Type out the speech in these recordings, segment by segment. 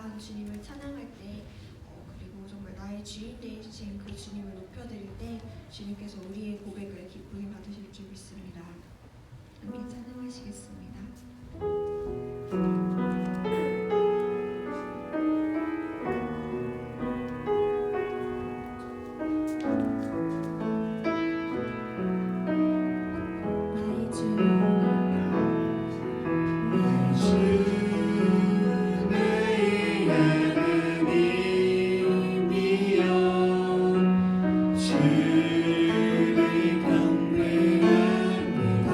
위한 주님을 찬양할 때 그리고 정말 나의 주인 되신 그 주님을 높여드릴 때 주님께서 우리의 고백을 기쁘게 받으실 줄 믿습니다. 함께 찬양하시겠습니다. 주를 경배합니다.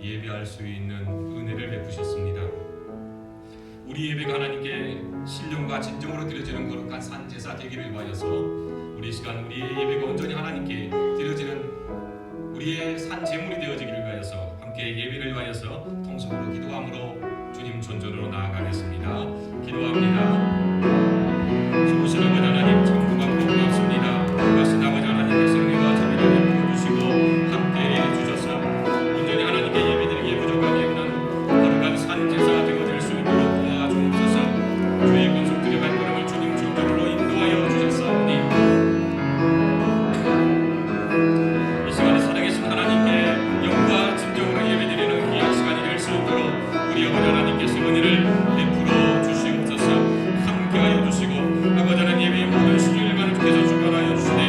예배할 수 있는 은혜를 베푸셨습니다. 우리 예배가 하나님께 신령과 진정으로 드려지는 거룩한 산제사 되기를 위하여서 우리 시간 우리의 예배가 온전히 하나님께 드려지는 우리의 산제물이 되어지기를 위하여서 함께 예배를 위하여서 통성으로 기도함으로 주님 존전으로 나아가겠습니다. 기도합니다. 좋으신 아버지 하나님 참 고맙고 고맙습니다. 그것은 아버지 하나님께서 은혜와 자비를 베풀어 주시고 함께해 주셔서 온전히 하나님께 예배드리기에 부족함이 없는 거룩한 산제사가 되어질 수 있도록 도와주옵소서. 주의 권속들의 발걸음을 주님 존전으로 인도하여 주셨사오니 이 시간에 살아계신 하나님께 영과 진정으로 예배드리는 귀한 시간이 될 수 있도록 우리 아버지 하나님께서 은혜를 베풀어 주시옵소서. 함께하여 주시고 아버지 하나님 예배의 모든 수준을 주께서 주관하여 주시되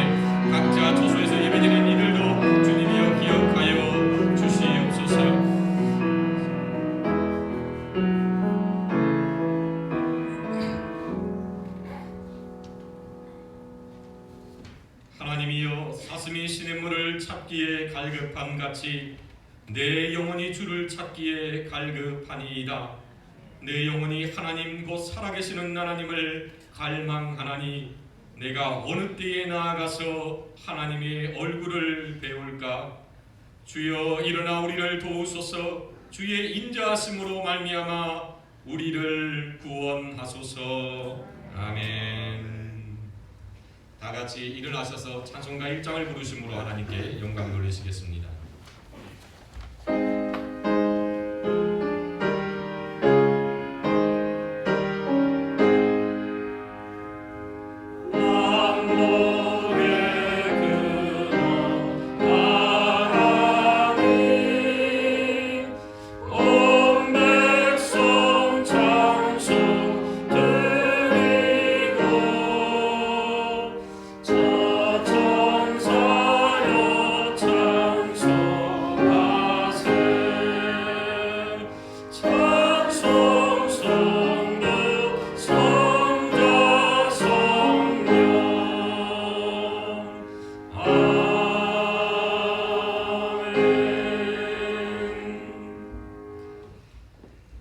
각자 처소에서 예배드리는 이들도 주님이여 기억하여 주시옵소서. 하나님이여 사슴이 시냇물을 찾기에 갈급한 같이 내 영혼이 주를 찾기에 갈급하니이다. 내 영혼이 하나님 곧 살아계시는 하나님을 갈망하나니 내가 어느 때에 나아가서 하나님의 얼굴을 배울까. 주여 일어나 우리를 도우소서. 주의 인자하심으로 말미암아 우리를 구원하소서. 아멘. 다같이 일어나셔서 찬송가 1장을 부르심으로 하나님께 영광 돌리시겠습니다.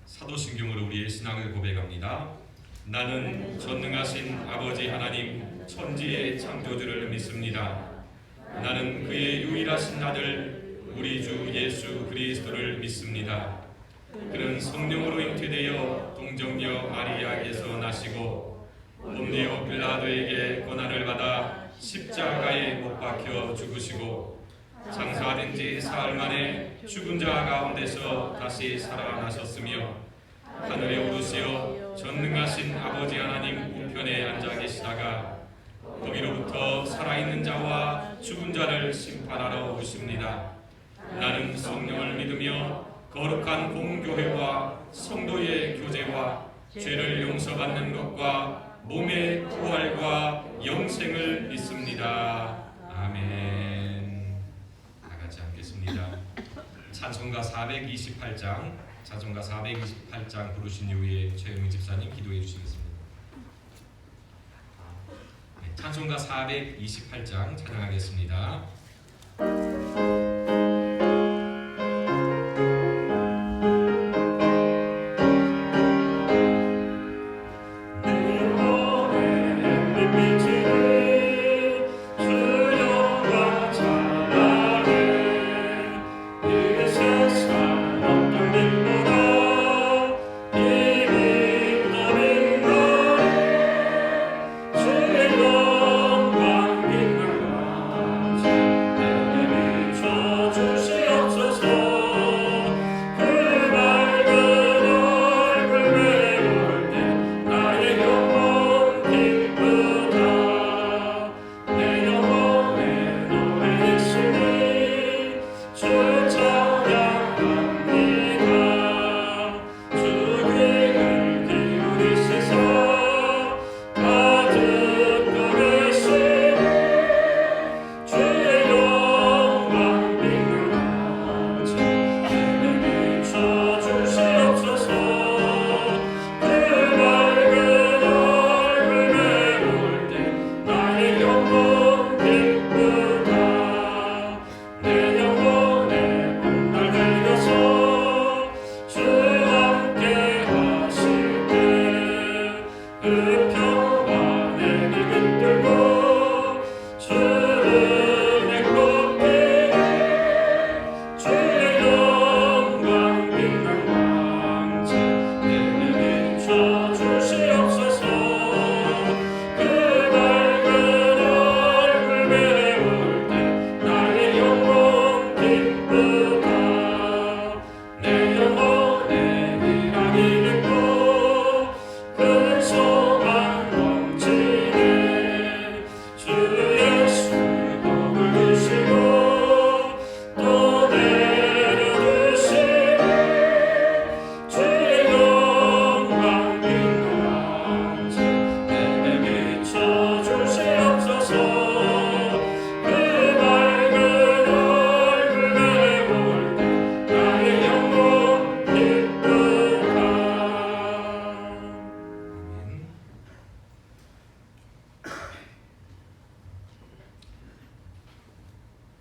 사도신경으로 우리의 신앙을 고백합니다. 나는 전능하신 아버지 하나님 천지의 창조주를 믿습니다. 나는 그의 유일하신 아들 우리 주 예수 그리스도를 믿습니다. 그는 성령으로 잉태되어 동정녀 마리아에게서 나시고 본디오 빌라도에게 고난을 받아 십자가에 못 박혀 죽으시고 장사된 지 사흘 만에 죽은 자 가운데서 다시 살아나셨으며 하늘에 오르시어 전능하신 아버지 하나님 우편에 앉아 계시다가 거기로부터 살아있는 자와 죽은 자를 심판하러 오십니다. 나는 성령을 믿으며 거룩한 공교회와 성도의 교제와 죄를 용서받는 것과 몸의 부활과 영생을 믿습니다. 아멘. 다같이 함께했습니다. 찬송가 428장 부르신 이후에 최영미 집사님 기도해 주시겠습니다. 찬송가 428장 찬양하겠습니다. 주의 영광 빛나라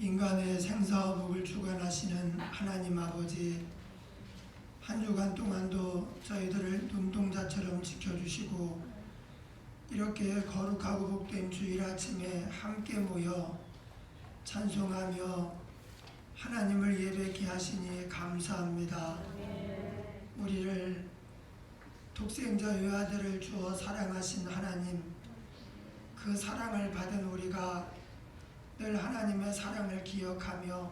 인간의 생사복을 주관하시는 하나님 아버지, 한 주간 동안도 저희들을 눈동자처럼 지켜주시고 이렇게 거룩하고 복된 주일 아침에 함께 모여 찬송하며 하나님을 예배케 하시니 감사합니다. 우리를 독생자 외아들을 주어 사랑하신 하나님, 그 사랑을 받은 우리가 늘 하나님의 사랑을 기억하며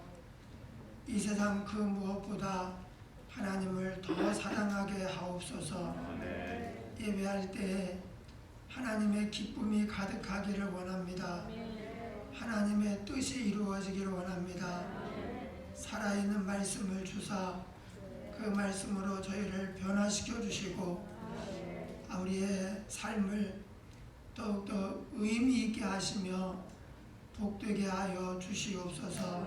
이 세상 그 무엇보다 하나님을 더 사랑하게 하옵소서. 예배할 때 하나님의 기쁨이 가득하기를 원합니다. 하나님의 뜻이 이루어지기를 원합니다. 살아있는 말씀을 주사 그 말씀으로 저희를 변화시켜 주시고 우리의 삶을 더욱더 의미 있게 하시며 복되게 하여 주시옵소서.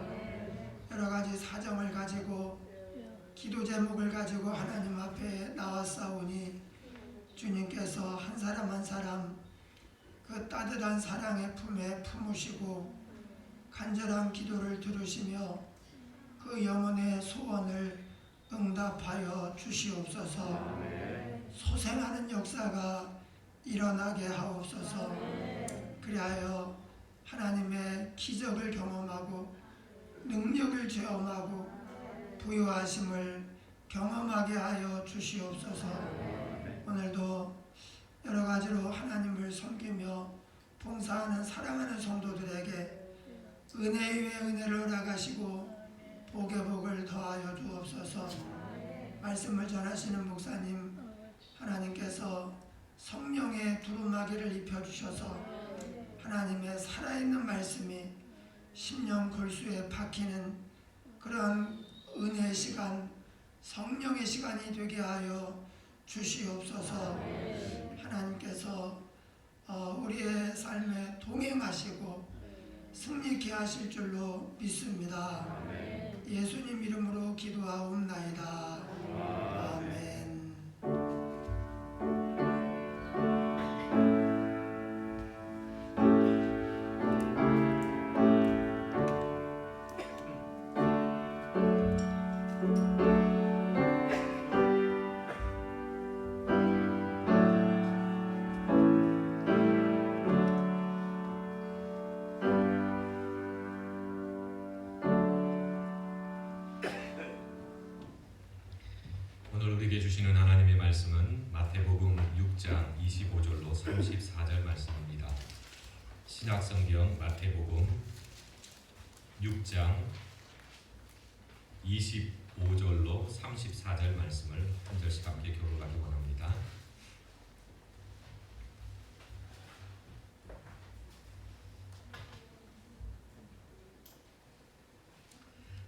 여러 가지 사정을 가지고 기도 제목을 가지고 하나님 앞에 나왔사오니 주님께서 한 사람 한 사람 그 따뜻한 사랑의 품에 품으시고 간절한 기도를 들으시며 그 영혼의 소원을 응답하여 주시옵소서. 소생하는 역사가 일어나게 하옵소서. 그리하여 하나님의 기적을 경험하고 능력을 체험하고 부유하심을 경험하게 하여 주시옵소서. 오늘도 여러 가지로 하나님을 섬기며 봉사하는 사랑하는 성도들에게 은혜 위에 은혜를 허락하시고 복의 복을 더하여 주옵소서. 말씀을 전하시는 목사님, 하나님께서 성령의 두루마기를 입혀주셔서 하나님의 살아있는 말씀이 심령 골수에 박히는 그런 은혜의 시간, 성령의 시간이 되게 하여 주시옵소서. 하나님께서 우리의 삶에 동행하시고 승리케 하실 줄로 믿습니다. 예수님 이름으로 기도하옵나이다. 아멘. 오늘 우리에게 주시는 하나님의 말씀은 마태복음 6장 25절로 34절 말씀입니다. 신약성경 마태복음 6장 25절로 34절 말씀을 한 절씩 함께 교독하기 원합니다.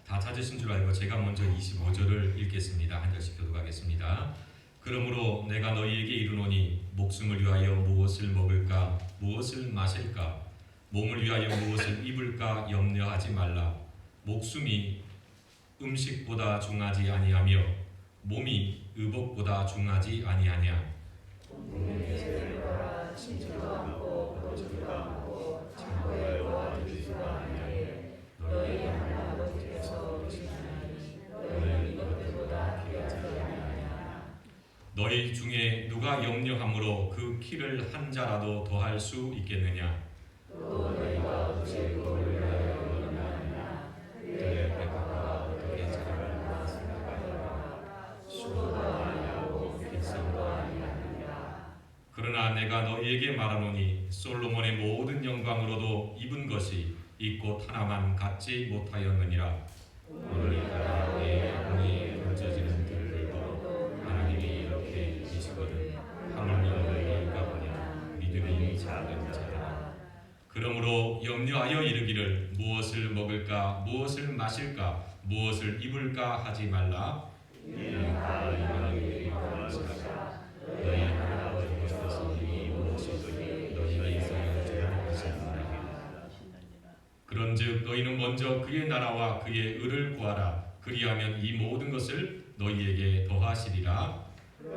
다 찾으신 줄 알고 제가 먼저 25절을 읽겠습니다. 한 절씩 교독하겠습니다. 그러므로 내가 너희에게 이르노니 목숨을 위하여 무엇을 먹을까 무엇을 마실까 몸을 위하여 무엇을 입을까 염려하지 말라. 목숨이 음식보다 중하지 아니하며 몸이 의복보다 중하지 아니하냐. 너희 중에 누가 염려함으로 그 키를 한 자라도 더할 수 있겠느냐. 그러나 내가 너희에게 말하노니 솔로몬의 모든 영광으로도 입은 것이 이 꽃 하나만 갖지 못하였느니라. 오늘따라 내 영혼이 던져지는 들들도 하나님이 이렇게 계시거든. 하물며 너희가 보냐 믿음이 작은 자라. 그러므로 염려하여 이르기를 무엇을 먹을까 무엇을 마실까 무엇을 입을까 하지 말라. 너희 하나님께서 이 무엇이든지 너희가 있어야 되는 것입니다. 그런즉 너희는 먼저 그의 나라와 그의 의를 구하라. 그리하면 이 모든 것을 너희에게 더하시리라.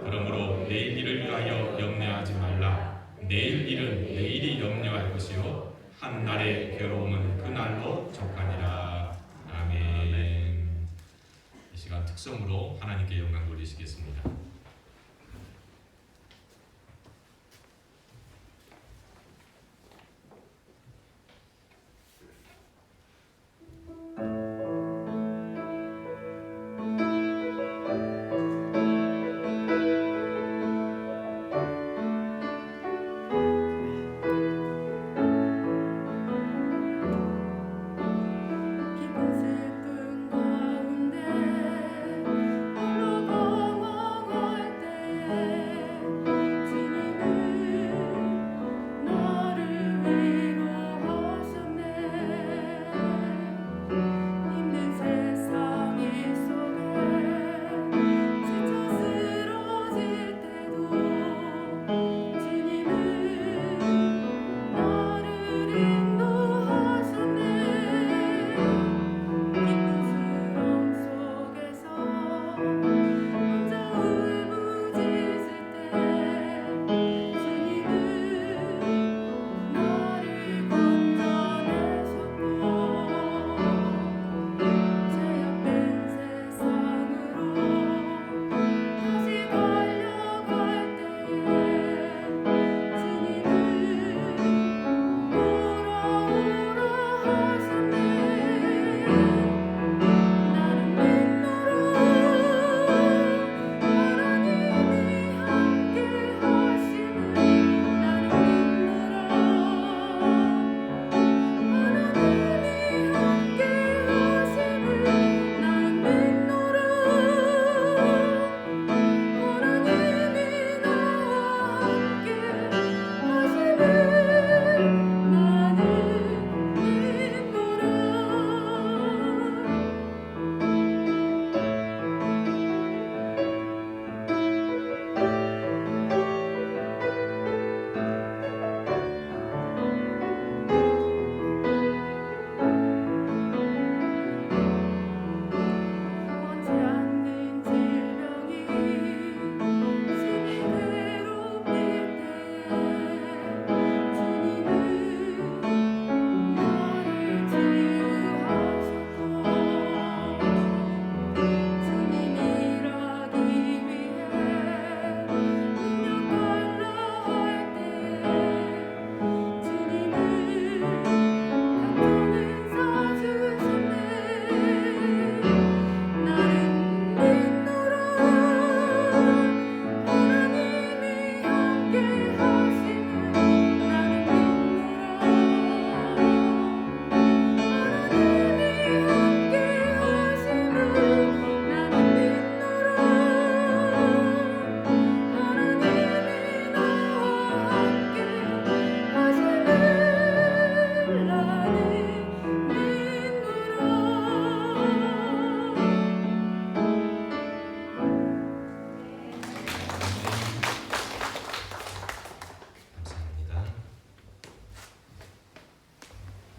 그러므로 내일 일을 위하여 염려하지 말라. 내일 일은 내일이 염려할 것이요 한 날의 괴로움은 그 날로 족하니라. 아멘. 이 시간 특성으로 하나님께 영광 돌리시겠습니다.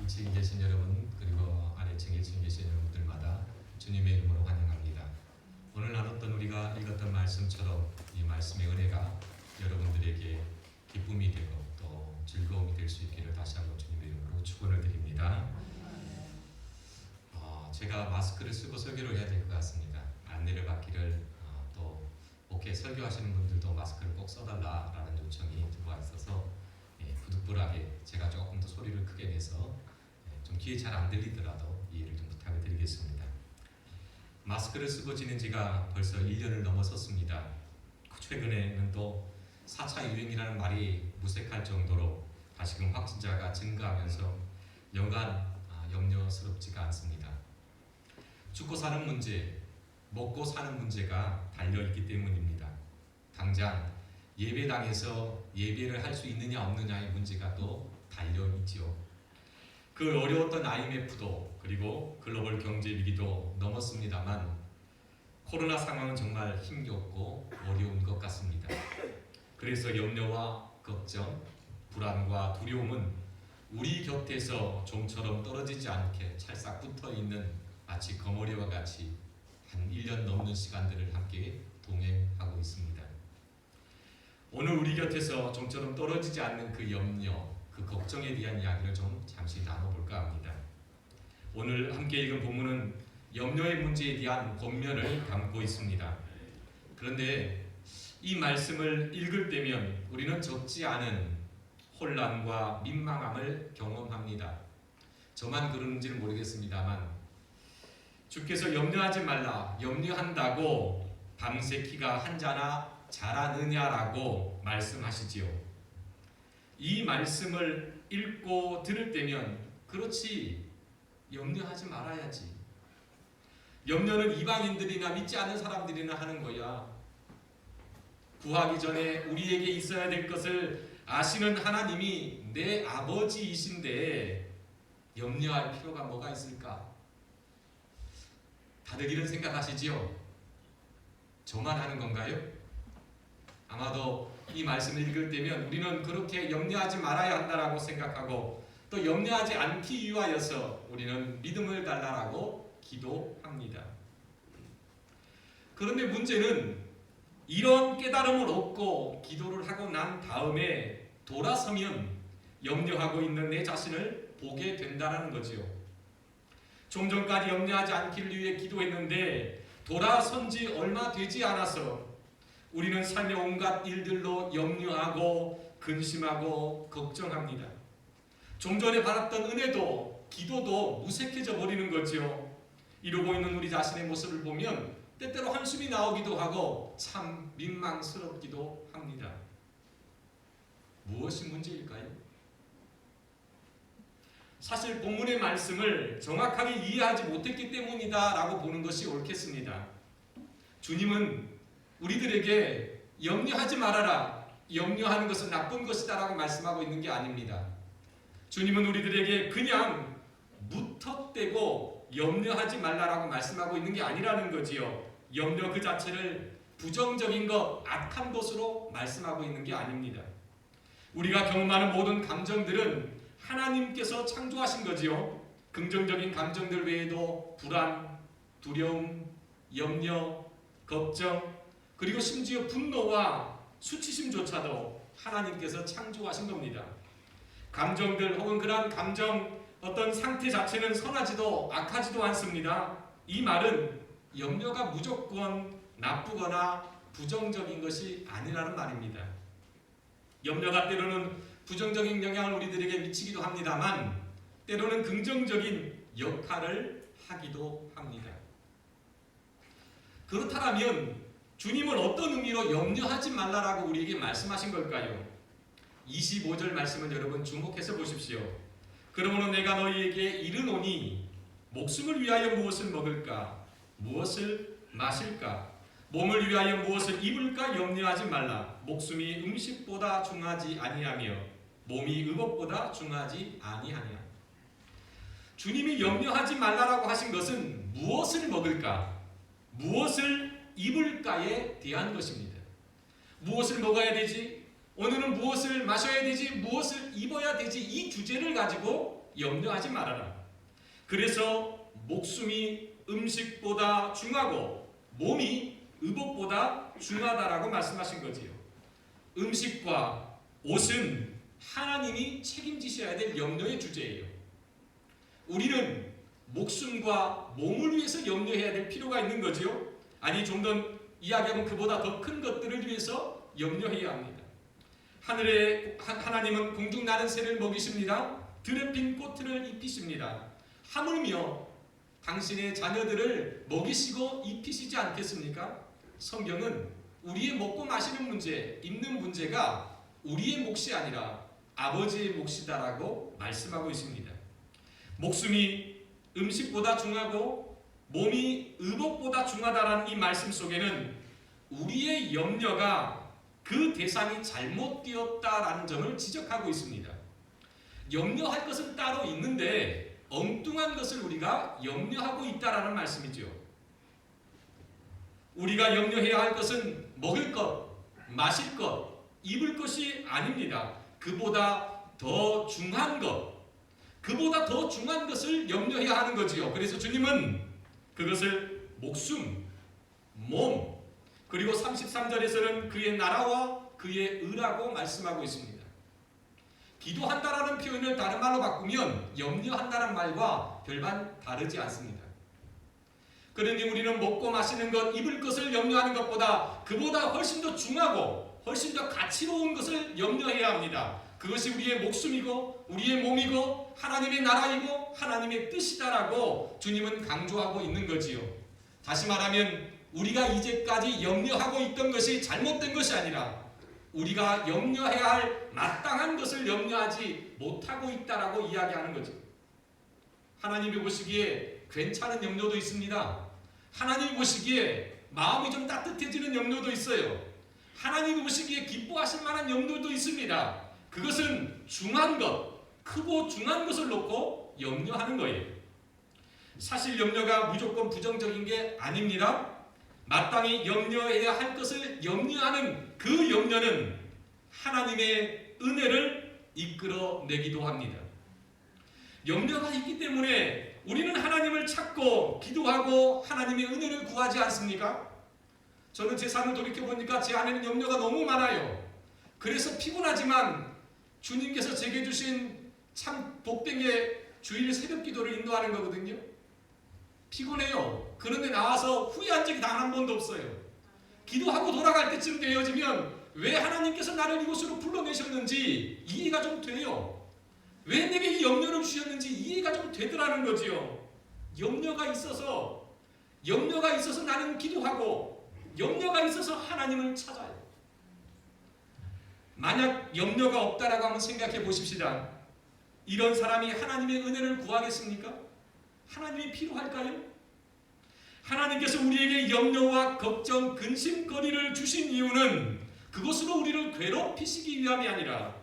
위층에 계신 여러분 그리고 아래층에 계신 여러분들마다 주님의 이름으로 환영합니다. 오늘 나눴던 우리가 읽었던 말씀처럼 이 말씀의 은혜가 여러분들에게 기쁨이 되고 또 즐거움이 될 수 있기를 다시 한번 주님의 이름으로 축원을 드립니다. 제가 마스크를 쓰고 설교를 해야 될 것 같습니다. 안내를 받기를 또 목회 설교하시는 분들도 마스크를 꼭 써달라라는 요청이 들어와 있어서 부득불하게 제가 조금 더 소리를 크게 내서 좀 귀에 잘 안 들리더라도 이해를 좀 부탁을 드리겠습니다. 마스크를 쓰고 지낸 지가 벌써 1년을 넘어섰습니다. 최근에는 또 4차 유행이라는 말이 무색할 정도로 다시금 확진자가 증가하면서 여간 염려스럽지가 않습니다. 죽고 사는 문제, 먹고 사는 문제가 달려있기 때문입니다. 당장 예배당에서 예배를 할 수 있느냐 없느냐의 문제가 또 달려있지요. 그 어려웠던 IMF도 그리고 글로벌 경제 위기도 넘었습니다만 코로나 상황은 정말 힘겹고 어려운 것 같습니다. 그래서 염려와 걱정, 불안과 두려움은 우리 곁에서 좀처럼 떨어지지 않게 찰싹 붙어있는 마치 거머리와 같이 한 1년 넘는 시간들을 함께 동행하고 있습니다. 오늘 우리 곁에서 좀처럼 떨어지지 않는 그 염려, 그 걱정에 대한 이야기를 좀 잠시 나눠볼까 합니다. 오늘 함께 읽은 본문은 염려의 문제에 대한 권면을 담고 있습니다. 그런데 이 말씀을 읽을 때면 우리는 적지 않은 혼란과 민망함을 경험합니다. 저만 그러는지는 모르겠습니다만 주께서 염려하지 말라, 염려한다고 밤새 키가 한자나 자라느냐라고 말씀하시지요. 이 말씀을 읽고 들을 때면 그렇지, 염려하지 말아야지. 염려는 이방인들이나 믿지 않는 사람들이나 하는 거야. 구하기 전에 우리에게 있어야 될 것을 아시는 하나님이 내 아버지이신데 염려할 필요가 뭐가 있을까? 다들 이런 생각하시지요? 저만 하는 건가요? 아마도 이 말씀을 읽을 때면 우리는 그렇게 염려하지 말아야 한다라고 생각하고 또 염려하지 않기 위하여서 우리는 믿음을 달라라고 기도합니다. 그런데 문제는 이런 깨달음을 얻고 기도를 하고 난 다음에 돌아서면 염려하고 있는 내 자신을 보게 된다는 거지요. 좀 전까지 염려하지 않기를 위해 기도했는데 돌아선 지 얼마 되지 않아서 우리는 삶의 온갖 일들로 염려하고 근심하고 걱정합니다. 좀 전에 받았던 은혜도 기도도 무색해져 버리는 거죠. 이러고 있는 우리 자신의 모습을 보면 때때로 한숨이 나오기도 하고 참 민망스럽기도 합니다. 무엇이 문제일까요? 사실 본문의 말씀을 정확하게 이해하지 못했기 때문이다라고 보는 것이 옳겠습니다. 주님은 우리들에게 염려하지 말아라, 염려하는 것은 나쁜 것이다라고 말씀하고 있는 게 아닙니다. 주님은 우리들에게 그냥 무턱대고 염려하지 말라라고 말씀하고 있는 게 아니라는 거지요. 염려 그 자체를 부정적인 것, 악한 것으로 말씀하고 있는 게 아닙니다. 우리가 경험하는 모든 감정들은 하나님께서 창조하신 거지요. 긍정적인 감정들 외에도 불안, 두려움, 염려, 걱정, 그리고 심지어 분노와 수치심조차도 하나님께서 창조하신 겁니다. 감정들 혹은 그러한 감정 어떤 상태 자체는 선하지도 악하지도 않습니다. 이 말은 염려가 무조건 나쁘거나 부정적인 것이 아니라는 말입니다. 염려가 때로는 부정적인 영향을 우리들에게 미치기도 합니다만 때로는 긍정적인 역할을 하기도 합니다. 그렇다면 주님은 어떤 의미로 염려하지 말라라고 우리에게 말씀하신 걸까요? 25절 말씀을 여러분 주목해서 보십시오. 그러므로 내가 너희에게 이르노니 목숨을 위하여 무엇을 먹을까? 무엇을 마실까? 몸을 위하여 무엇을 입을까? 염려하지 말라. 목숨이 음식보다 중하지 아니하며 몸이 의복보다 중하지 아니하냐. 주님이 염려하지 말라라고 하신 것은 무엇을 먹을까? 무엇을 입을까에 대한 것입니다. 무엇을 먹어야 되지? 오늘은 무엇을 마셔야 되지? 무엇을 입어야 되지? 이 주제를 가지고 염려하지 말아라. 그래서 목숨이 음식보다 중하고 몸이 의복보다 중하다라고 말씀하신 거지요. 음식과 옷은 하나님이 책임지셔야 될 염려의 주제예요. 우리는 목숨과 몸을 위해서 염려해야 될 필요가 있는 거지요. 아니 좀 더 이야기하면 그보다 더 큰 것들을 위해서 염려해야 합니다. 하늘에 하나님은 공중 나는 새를 먹이십니다. 들에 핀 꽃을 입히십니다. 하물며 당신의 자녀들을 먹이시고 입히시지 않겠습니까? 성경은 우리의 먹고 마시는 문제, 입는 문제가 우리의 몫이 아니라 아버지의 몫이다라고 말씀하고 있습니다. 목숨이 음식보다 중하고 몸이 의복보다 중하다라는 이 말씀 속에는 우리의 염려가 그 대상이 잘못되었다라는 점을 지적하고 있습니다. 염려할 것은 따로 있는데 엉뚱한 것을 우리가 염려하고 있다라는 말씀이죠. 우리가 염려해야 할 것은 먹을 것, 마실 것, 입을 것이 아닙니다. 그보다 더 중한 것, 그보다 더 중한 것을 염려해야 하는 거지요. 그래서 주님은 그것을 목숨, 몸, 그리고 33절에서는 그의 나라와 그의 의라고 말씀하고 있습니다. 기도한다라는 표현을 다른 말로 바꾸면 염려한다는 말과 별반 다르지 않습니다. 그러니 우리는 먹고 마시는 것, 입을 것을 염려하는 것보다 그보다 훨씬 더 중하고 훨씬 더 가치로운 것을 염려해야 합니다. 그것이 우리의 목숨이고 우리의 몸이고 하나님의 나라이고 하나님의 뜻이다라고 주님은 강조하고 있는 거지요. 다시 말하면 우리가 이제까지 염려하고 있던 것이 잘못된 것이 아니라 우리가 염려해야 할 마땅한 것을 염려하지 못하고 있다라고 이야기하는 거죠. 하나님이 보시기에 괜찮은 염려도 있습니다. 하나님이 보시기에 마음이 좀 따뜻해지는 염려도 있어요. 하나님이 보시기에 기뻐하실 만한 염려도 있습니다. 그것은 중한 것, 크고 중한 것을 놓고 염려하는 거예요. 사실 염려가 무조건 부정적인 게 아닙니다. 마땅히 염려해야 할 것을 염려하는 그 염려는 하나님의 은혜를 이끌어내기도 합니다. 염려가 있기 때문에 우리는 하나님을 찾고 기도하고 하나님의 은혜를 구하지 않습니까? 저는 제 삶을 돌이켜보니까 제 안에는 염려가 너무 많아요. 그래서 피곤하지만 주님께서 제게 주신 참 복된 게 주일 새벽 기도를 인도하는 거거든요. 피곤해요. 그런데 나와서 후회한 적이 단 한 번도 없어요. 기도하고 돌아갈 때쯤 되어지면 왜 하나님께서 나를 이곳으로 불러내셨는지 이해가 좀 돼요. 왜 내게 이 염려를 주셨는지 이해가 좀 되더라는 거지요. 염려가 있어서 나는 기도하고 염려가 있어서 하나님을 찾아요. 만약 염려가 없다라고 한번 생각해 보십시다. 이런 사람이 하나님의 은혜를 구하겠습니까? 하나님이 필요할까요? 하나님께서 우리에게 염려와 걱정, 근심거리를 주신 이유는 그것으로 우리를 괴롭히시기 위함이 아니라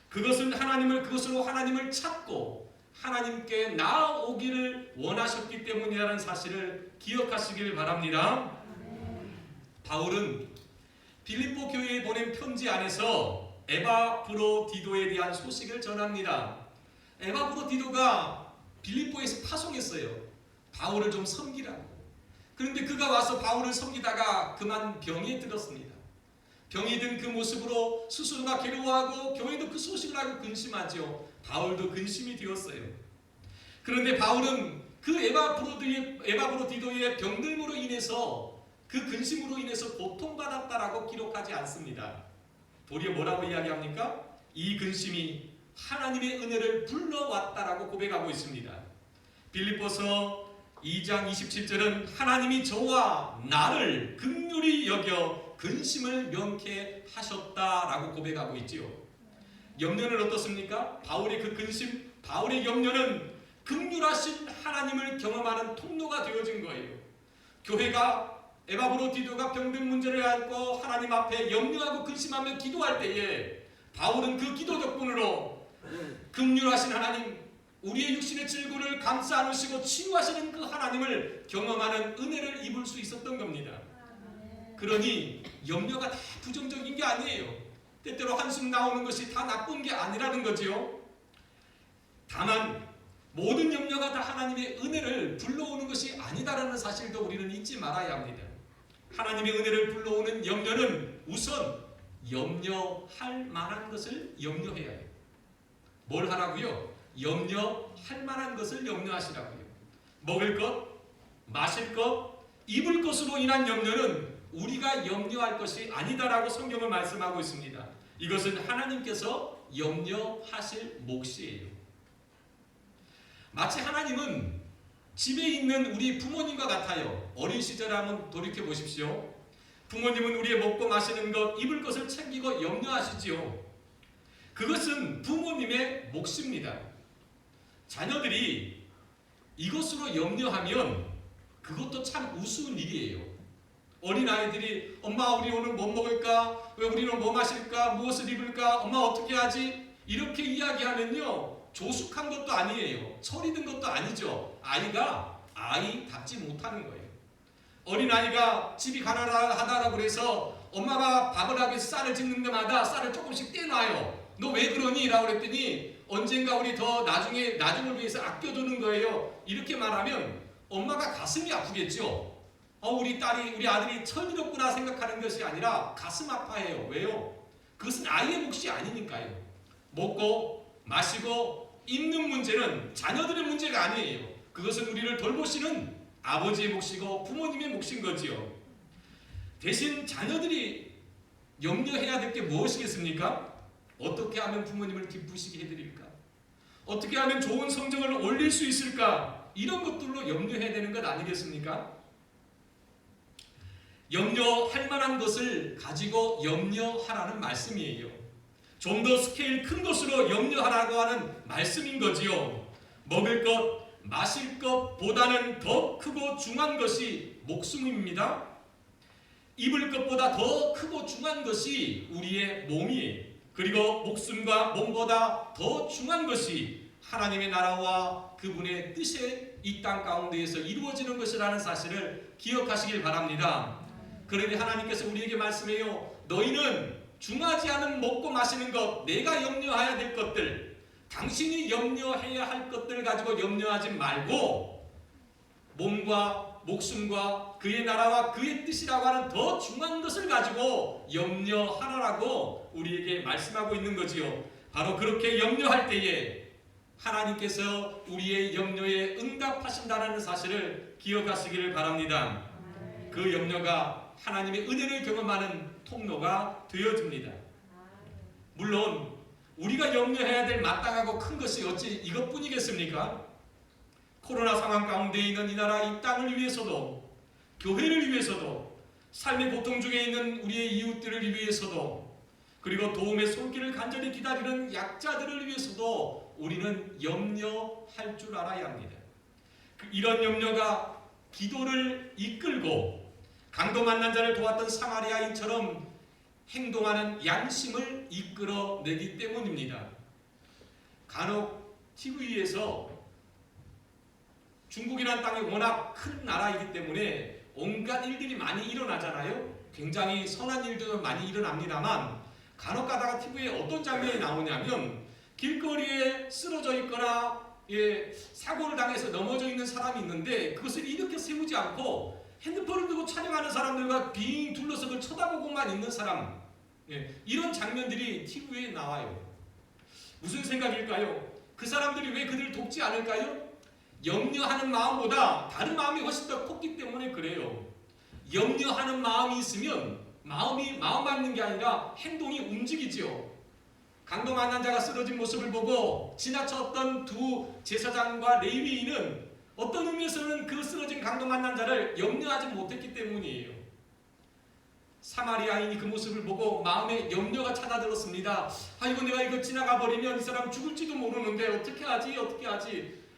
그것으로 하나님을 찾고 하나님께 나아오기를 원하셨기 때문이라는 사실을 기억하시길 바랍니다. 바울은 빌립보 교회에 보낸 편지 안에서 에바브로디도에 대한 소식을 전합니다. 에바브로디도가 빌립보에서 파송했어요. 바울을 좀 섬기라고. 그런데 그가 와서 바울을 섬기다가 그만 병이 들었습니다. 병이 든 그 모습으로 스스로가 괴로워하고 교회도 그 소식을 알고 근심하죠. 바울도 근심이 되었어요. 그런데 바울은 그 에바브로디도의 병듦으로 인해서 그 근심으로 인해서 고통받았다라고 기록하지 않습니다. 도리어 뭐라고 이야기합니까? 이 근심이 하나님의 은혜를 불러왔다라고 고백하고 있습니다. 빌립보서 2장 27절은 하나님이 저와 나를 긍휼히 여겨 근심을 명케 하셨다라고 고백하고 있지요. 염려는 어떻습니까? 바울의 그 근심, 바울의 염려는 긍휼하신 하나님을 경험하는 통로가 되어진 거예요. 교회가 에바브로디도가 병든 문제를 안고 하나님 앞에 염려하고 근심하며 기도할 때에 바울은 그 기도 덕분으로 긍휼하신 하나님, 우리의 육신의 질고를 감싸 안으시고 치유하시는 그 하나님을 경험하는 은혜를 입을 수 있었던 겁니다. 그러니 염려가 다 부정적인 게 아니에요. 때때로 한숨 나오는 것이 다 나쁜 게 아니라는 거지요. 다만 모든 염려가 다 하나님의 은혜를 불러오는 것이 아니다라는 사실도 우리는 잊지 말아야 합니다. 하나님의 은혜를 불러오는 염려는 우선 염려할 만한 것을 염려해야 해요. 뭘 하라고요? 염려할 만한 것을 염려하시라고요. 먹을 것, 마실 것, 입을 것으로 인한 염려는 우리가 염려할 것이 아니다라고 성경은 말씀하고 있습니다. 이것은 하나님께서 염려하실 몫이에요. 마치 하나님은 집에 있는 우리 부모님과 같아요. 어린 시절에 한번 돌이켜 보십시오. 부모님은 우리의 먹고 마시는 것, 입을 것을 챙기고 염려하시지요. 그것은 부모님의 몫입니다. 자녀들이 이것으로 염려하면 그것도 참 우스운 일이에요. 어린아이들이 엄마 우리 오늘 뭐 먹을까? 왜 우리는 뭐 마실까? 무엇을 입을까? 엄마 어떻게 하지? 이렇게 이야기하면요. 조숙한 것도 아니에요. 철이 든 것도 아니죠. 아이가 아이답지 못하는 거예요. 어린아이가 집이 가난하다라고 그래서 엄마가 밥을 하기 위해서 쌀을 짓는 데마다 쌀을 조금씩 떼놔요. 너 왜 그러니? 라고 그랬더니 언젠가 우리 더 나중을 위해서 아껴두는 거예요. 이렇게 말하면 엄마가 가슴이 아프겠죠. 우리 아들이 철이롭구나 생각하는 것이 아니라 가슴 아파해요. 왜요? 그것은 아이의 몫이 아니니까요. 먹고 마시고 입는 문제는 자녀들의 문제가 아니에요. 그것은 우리를 돌보시는 아버지의 몫이고 부모님의 몫인 거지요. 대신 자녀들이 염려해야 될 게 무엇이겠습니까? 어떻게 하면 부모님을 기쁘시게 해드릴까? 어떻게 하면 좋은 성적을 올릴 수 있을까? 이런 것들로 염려해야 되는 것 아니겠습니까? 염려할 만한 것을 가지고 염려하라는 말씀이에요. 좀 더 스케일 큰 것으로 염려하라고 하는 말씀인 거지요. 먹을 것, 마실 것보다는 더 크고 중요한 것이 목숨입니다. 입을 것보다 더 크고 중요한 것이 우리의 몸이에요. 그리고 목숨과 몸보다 더 중요한 것이 하나님의 나라와 그분의 뜻이 이 땅 가운데에서 이루어지는 것이라는 사실을 기억하시길 바랍니다. 그러니 하나님께서 우리에게 말씀해요. 너희는 중하지 않은 먹고 마시는 것, 내가 염려해야 될 것들, 당신이 염려해야 할 것들을 가지고 염려하지 말고 몸과 목숨과 그의 나라와 그의 뜻이라고 하는 더 중요한 것을 가지고 염려하라고 우리에게 말씀하고 있는 거지요. 바로 그렇게 염려할 때에 하나님께서 우리의 염려에 응답하신다는 사실을 기억하시기를 바랍니다. 그 염려가 하나님의 은혜를 경험하는 통로가 되어줍니다. 물론 우리가 염려해야 될 마땅하고 큰 것이 어찌 이것뿐이겠습니까? 코로나 상황 가운데 있는 이 나라 이 땅을 위해서도, 교회를 위해서도, 삶의 고통 중에 있는 우리의 이웃들을 위해서도, 그리고 도움의 손길을 간절히 기다리는 약자들을 위해서도 우리는 염려할 줄 알아야 합니다. 이런 염려가 기도를 이끌고 강도 만난 자를 도왔던 사마리아인처럼 행동하는 양심을 이끌어내기 때문입니다. 간혹 TV에서 중국이라는 땅이 워낙 큰 나라이기 때문에 온갖 일들이 많이 일어나잖아요. 굉장히 선한 일도 많이 일어납니다만 간혹 가다가 TV에 어떤 장면이 나오냐면 길거리에 쓰러져 있거나 사고를 당해서 넘어져 있는 사람이 있는데 그것을 일으켜 세우지 않고 핸드폰을 들고 촬영하는 사람들과 빙 둘러서 그걸 쳐다보고만 있는 사람, 이런 장면들이 TV에 나와요. 무슨 생각일까요? 그 사람들이 왜 그들을 돕지 않을까요? 염려하는 마음보다 다른 마음이 훨씬 더 컸기 때문에 그래요. 염려하는 마음이 있으면 마음 맞는 게 아니라 행동이 움직이지요. 강도 만난 자가 쓰러진 모습을 보고 지나쳤던 두 제사장과 레위인은 어떤 의미에서는 그 쓰러진 강도 만난 자를 염려하지 못했기 때문이에요. 사마리아인이 그 모습을 보고 마음에 염려가 찾아들었습니다. 이거 내가 이거 지나가 버리면 이 사람 죽을지도 모르는데 어떻게 하지?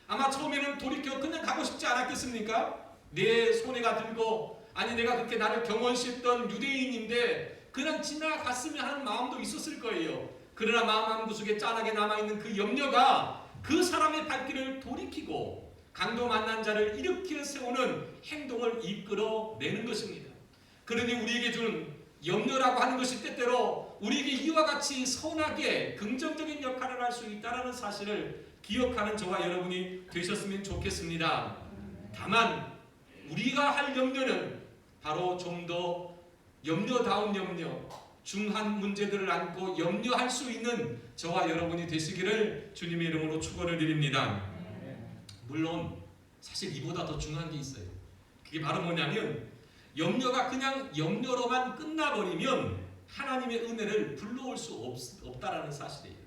아마 처음에는 돌이켜 그냥 가고 싶지 않았겠습니까? 내 손해가 들고, 아니 내가 그렇게 나를 경원시했던 유대인인데 그냥 지나갔으면 하는 마음도 있었을 거예요. 그러나 마음 한구석에 짠하게 남아있는 그 염려가 그 사람의 발길을 돌이키고 강도 만난 자를 일으켜 세우는 행동을 이끌어내는 것입니다. 그러니 우리에게 주는 염려라고 하는 것이 때때로 우리에게 이와 같이 선하게 긍정적인 역할을 할 수 있다는 사실을 기억하는 저와 여러분이 되셨으면 좋겠습니다. 다만 우리가 할 염려는 바로 좀 더 염려다운 염려, 중한 문제들을 안고 염려할 수 있는 저와 여러분이 되시기를 주님의 이름으로 축원을 드립니다. 물론 사실 이보다 더 중요한 게 있어요. 그게 바로 뭐냐면 염려가 그냥 염려로만 끝나버리면 하나님의 은혜를 불러올 수 없다라는 사실이에요.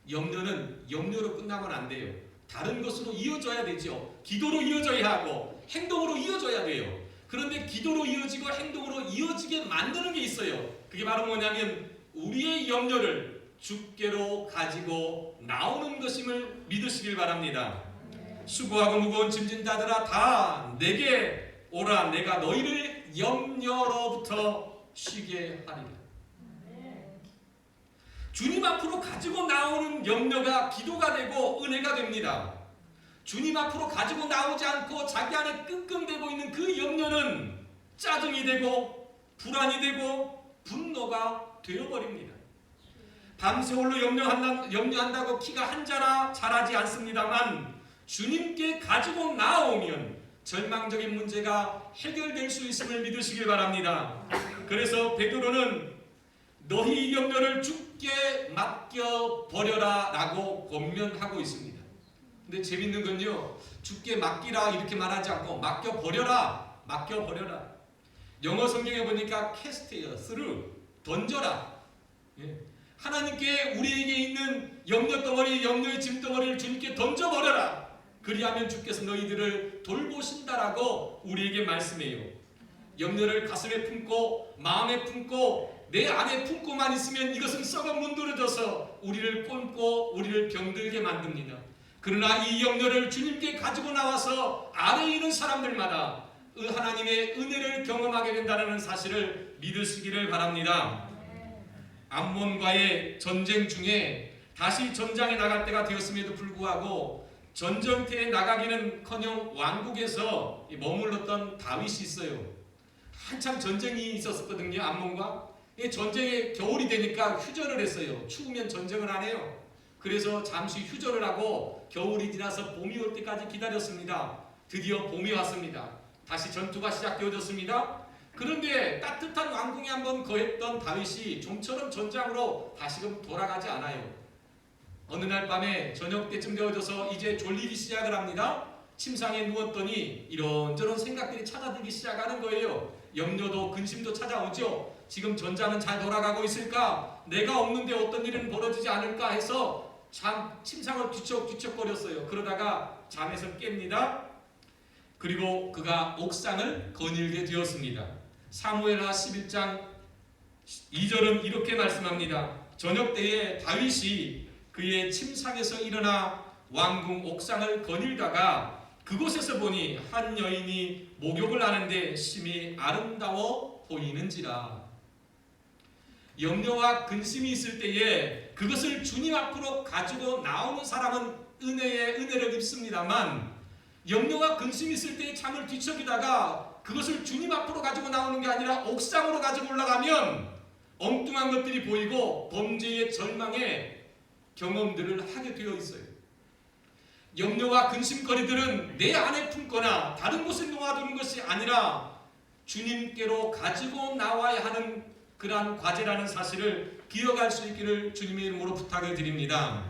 염려는 염려로 끝나면 안 돼요. 다른 것으로 이어져야 되죠. 기도로 이어져야 하고 행동으로 이어져야 돼요. 그런데 기도로 이어지고 행동으로 이어지게 만드는 게 있어요. 그게 바로 뭐냐면 우리의 염려를 주께로 가지고 나오는 것임을 믿으시길 바랍니다. 수고하고 무거운 짐진 자들아 다 내게 오라. 내가 너희를 염려로부터 쉬게 하리라. 주님 앞으로 가지고 나오는 염려가 기도가 되고 은혜가 됩니다. 주님 앞으로 가지고 나오지 않고 자기 안에 끙끙대고 있는 그 염려는 짜증이 되고 불안이 되고 분노가 되어버립니다. 밤새 홀로 염려한다고 키가 한 자라 자라지 않습니다만 주님께 가지고 나오면 절망적인 문제가 해결될 수 있음을 믿으시길 바랍니다. 그래서 베드로는 너희 염려를 주께 맡겨 버려라 라고 권면하고 있습니다. 근데 재밌는 건요, 주께 맡기라 이렇게 말하지 않고 맡겨 버려라, 맡겨 버려라. 영어 성경에 보니까 캐스트예요. 스루, 던져라. 예. 하나님께 우리에게 있는 염려 덩어리, 염려의 짐 덩어리를 주님께 던져버려라. 그리하면 주께서 너희들을 돌보신다라고 우리에게 말씀해요. 염려를 가슴에 품고 마음에 품고 내 안에 품고만 있으면 이것은 썩어 문드러져서 우리를 꼰고 우리를 병들게 만듭니다. 그러나 이 염려를 주님께 가지고 나와서 아래에 있는 사람들마다 하나님의 은혜를 경험하게 된다는 사실을 믿으시기를 바랍니다. 암몬과의 전쟁 중에 다시 전장에 나갈 때가 되었음에도 불구하고 전쟁터에 나가기는커녕 왕국에서 머물렀던 다윗이 있어요. 한참 전쟁이 있었거든요. 암몬과. 전쟁에 겨울이 되니까 휴전을 했어요. 추우면 전쟁을 안 해요. 그래서 잠시 휴전을 하고 겨울이 지나서 봄이 올 때까지 기다렸습니다. 드디어 봄이 왔습니다. 다시 전투가 시작되어졌습니다. 그런데 따뜻한 왕궁에 한번 거했던 다윗이 좀처럼 전장으로 다시금 돌아가지 않아요. 어느 날 밤에 저녁 때쯤 되어져서 이제 졸리기 시작을 합니다. 침상에 누웠더니 이런저런 생각들이 찾아들기 시작하는 거예요. 염려도 근심도 찾아오죠. 지금 전장은 잘 돌아가고 있을까? 내가 없는데 어떤 일은 벌어지지 않을까 해서 침상을 뒤척뒤척거렸어요. 그러다가 잠에서 깹니다. 그리고 그가 옥상을 거닐게 되었습니다. 사무엘하 11장 2절은 이렇게 말씀합니다. 저녁 때에 다윗이 그의 침상에서 일어나 왕궁 옥상을 거닐다가 그곳에서 보니 한 여인이 목욕을 하는데 심히 아름다워 보이는지라. 염려와 근심이 있을 때에 그것을 주님 앞으로 가지고 나오는 사람은 은혜를 입습니다만, 염려와 근심이 있을 때에 잠을 뒤척이다가 그것을 주님 앞으로 가지고 나오는 게 아니라 옥상으로 가지고 올라가면 엉뚱한 것들이 보이고 범죄의 절망의 경험들을 하게 되어 있어요. 염려와 근심거리들은 내 안에 품거나 다른 곳에 놓아두는 것이 아니라 주님께로 가지고 나와야 하는 그러한 과제라는 사실을 기억할 수 있기를 주님의 이름으로 부탁을 드립니다.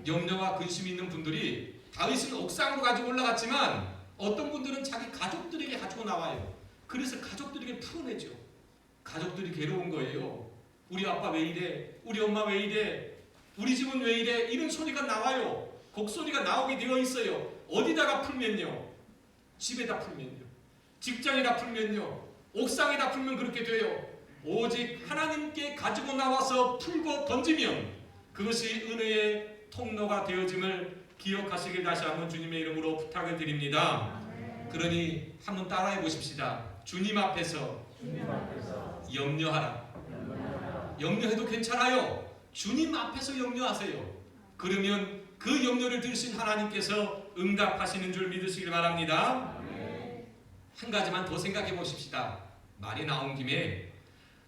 염려와 근심이 있는 분들이 다윗은 옥상으로 가지고 올라갔지만 어떤 분들은 자기 가족들에게 가지고 나와요. 그래서 가족들에게 풀어내죠. 가족들이 괴로운 거예요. 우리 아빠 왜 이래? 우리 엄마 왜 이래? 우리 집은 왜 이래? 이런 소리가 나와요. 곡소리가 나오게 되어 있어요. 어디다가 풀면요? 집에다 풀면요. 직장에다 풀면요. 옥상에다 풀면 그렇게 돼요. 오직 하나님께 가지고 나와서 풀고 던지면 그것이 은혜의 통로가 되어짐을 기억하시길 다시 한번 주님의 이름으로 부탁을 드립니다. 그러니 한번 따라해 보십시다. 주님 앞에서 염려하라. 염려해도 괜찮아요. 주님 앞에서 염려하세요. 그러면 그 염려를 들으신 하나님께서 응답하시는 줄 믿으시길 바랍니다. 한 가지만 더 생각해 보십시다. 말이 나온 김에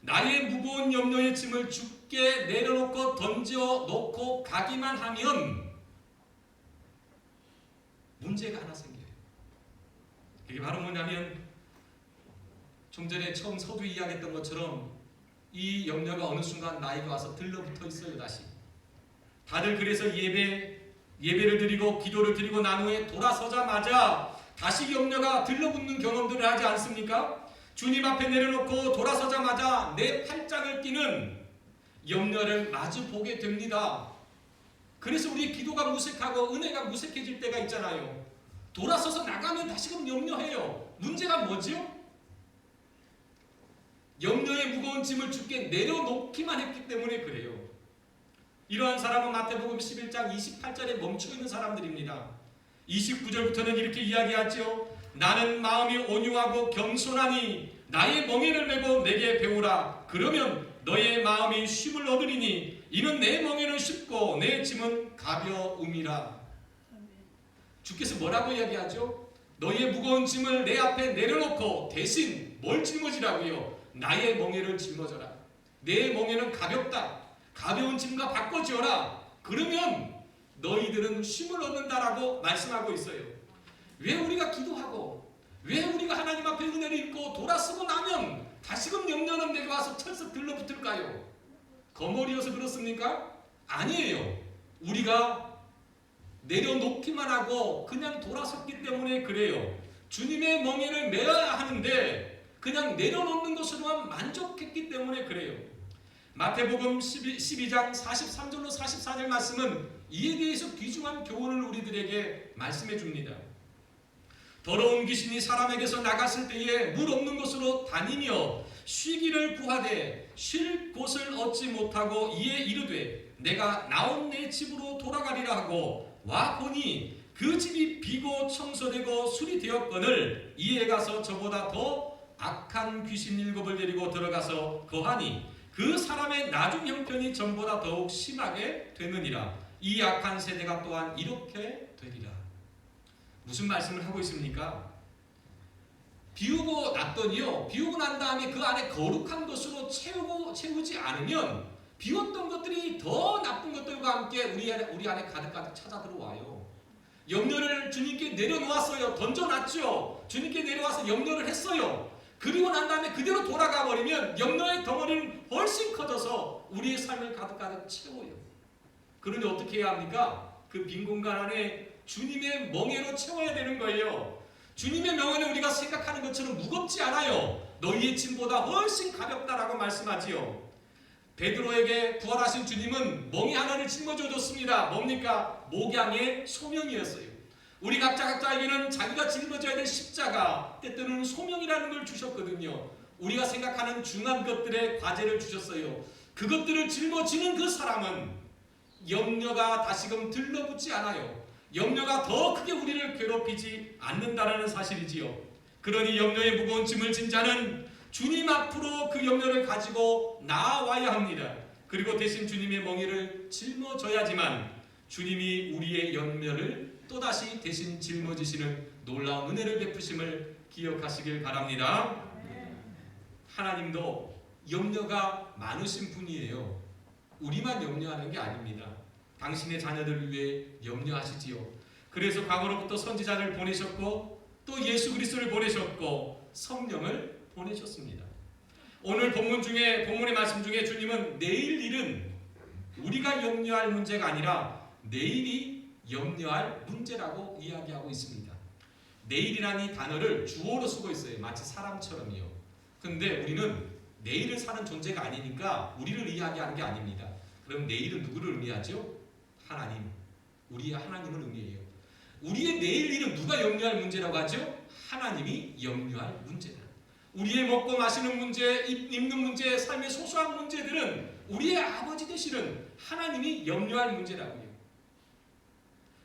나의 무거운 염려의 짐을 주께 내려놓고 던져놓고 가기만 하면 문제가 하나 생겨요. 그게 바로 뭐냐면 좀 전에 처음 서두 이야기했던 것처럼 이 염려가 어느 순간 나에게 와서 들러붙어 있어요. 다시 다들 그래서 예배를 드리고 기도를 드리고 난 후에 돌아서자마자 다시 염려가 들러붙는 경험들을 하지 않습니까? 주님 앞에 내려놓고 돌아서자마자 내 팔짱을 끼는 염려를 마주 보게 됩니다. 그래서 우리 기도가 무색하고 은혜가 무색해질 때가 있잖아요. 돌아서서 나가면 다시금 염려해요. 문제가 뭐죠? 염려의 무거운 짐을 주께 내려놓기만 했기 때문에 그래요. 이러한 사람은 마태복음 11장 28절에 멈춰있는 사람들입니다. 29절부터는 이렇게 이야기하죠. 나는 마음이 온유하고 겸손하니 나의 멍에를 메고 내게 배우라. 그러면 너의 마음이 쉼을 얻으리니 이는 내 멍에는 쉽고 내 짐은 가벼움이라. 주께서 뭐라고 이야기하죠? 너의 무거운 짐을 내 앞에 내려놓고 대신 뭘 짊어지라고요? 나의 멍에를 짊어져라. 내 멍에는 가볍다. 가벼운 짐과 바꿔지어라. 그러면 너희들은 쉼을 얻는다라고 말씀하고 있어요. 왜 우리가 기도하고 왜 우리가 하나님 앞에 은혜를 입고 돌아서고 나면 다시금 염려는 내게 와서 철썩 들러붙을까요? 거머리여서 그렇습니까? 아니에요. 우리가 내려놓기만 하고 그냥 돌아섰기 때문에 그래요. 주님의 멍에를 메어야 하는데 그냥 내려놓는 것으로만 만족했기 때문에 그래요. 마태복음 12장 43절로 44절 말씀은 이에 대해서 귀중한 교훈을 우리들에게 말씀해 줍니다. 더러운 귀신이 사람에게서 나갔을 때에 물 없는 곳으로 다니며 쉬기를 구하되 쉴 곳을 얻지 못하고 이에 이르되 내가 나온 내 집으로 돌아가리라 하고 와 보니 그 집이 비고 청소되고 수리되었거늘 이에 가서 저보다 더 악한 귀신 7을 데리고 들어가서 거하니 그 사람의 나중 형편이 전보다 더욱 심하게 되느니라. 이 악한 세대가 또한 이렇게 되리라. 무슨 말씀을 하고 있습니까? 비우고 났더니요, 비우고 난 다음에 그 안에 거룩한 것으로 채우지 않으면 비웠던 것들이 더 나쁜 것들과 함께 우리 안에 가득 찾아 들어와요. 염려를 주님께 내려놓았어요. 던져놨죠. 주님께 내려와서 염려를 했어요. 그리고 난 다음에 그대로 돌아가 버리면 염려의 덩어리는 훨씬 커져서 우리의 삶을 가득 채워요. 그러니 어떻게 해야 합니까? 그 빈 공간 안에 주님의 멍에로 채워야 되는 거예요. 주님의 멍에는 우리가 생각하는 것처럼 무겁지 않아요. 너희의 짐보다 훨씬 가볍다라고 말씀하지요. 베드로에게 부활하신 주님은 멍에 하나를 짊어져 줬습니다. 뭡니까? 목양의 소명이었어요. 우리 각자에게는 자기가 짊어져야 될 십자가, 때때로는 소명이라는 걸 주셨거든요. 우리가 생각하는 중한 것들의 과제를 주셨어요. 그것들을 짊어지는 그 사람은 염려가 다시금 들러붙지 않아요. 염려가 더 크게 우리를 괴롭히지 않는다는 사실이지요. 그러니 염려의 무거운 짐을 진 자는 주님 앞으로 그 염려를 가지고 나아와야 합니다. 그리고 대신 주님의 멍에를 짊어져야지만 주님이 우리의 염려를 또다시 대신 짊어지시는 놀라운 은혜를 베푸심을 기억하시길 바랍니다. 하나님도 염려가 많으신 분이에요. 우리만 염려하는 게 아닙니다. 당신의 자녀들을 위해 염려하시지요. 그래서 과거로부터 선지자를 보내셨고 또 예수 그리스도를 보내셨고 성령을 보내셨습니다. 오늘 본문의 말씀 중에 주님은 내일 일은 우리가 염려할 문제가 아니라 내일이 염려할 문제라고 이야기하고 있습니다. 내일이라는 단어를 주어로 쓰고 있어요. 마치 사람처럼요. 근데 우리는 내일을 사는 존재가 아니니까 우리를 이야기하는 게 아닙니다. 그럼 내일은 누구를 의미하죠? 하나님, 우리의 하나님을 의미해요. 우리의 내일 일은 누가 염려할 문제라고 하죠? 하나님이 염려할 문제다. 우리의 먹고 마시는 문제, 입는 문제, 삶의 소소한 문제들은 우리의 아버지 되시는 하나님이 염려할 문제라고요.